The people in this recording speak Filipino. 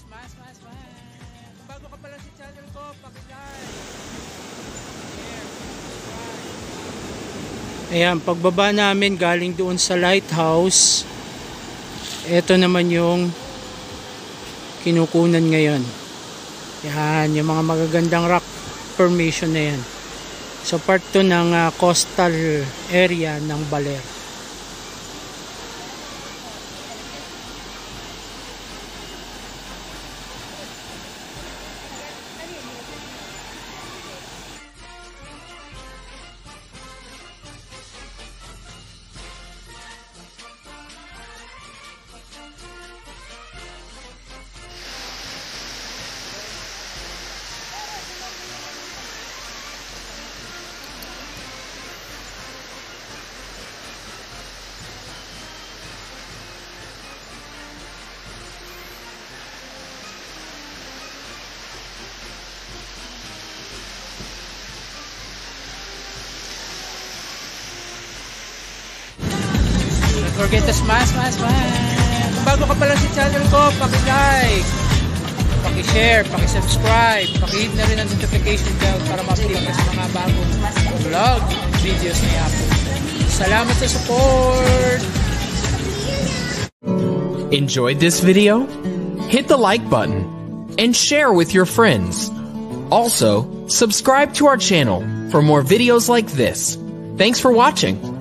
smash. Kung bago ka pala sa channel ko, paki-like, share, subscribe. Ayan, pagbaba namin galing doon sa lighthouse. Ito naman yung kinukunan ngayon. Yan, yung mga magagandang rock formation na yan. So part to ng coastal area ng Baler. Don't forget to smash. Kung bago ka pala sa channel ko, paki-like, paki-share, paki-subscribe, paki-hit na rin ang notification bell para ma-update ka sa mga bagong vlog videos na i-upload. Salamat sa support! Enjoyed this video? Hit the like button and share with your friends. Also, subscribe to our channel for more videos like this. Thanks for watching.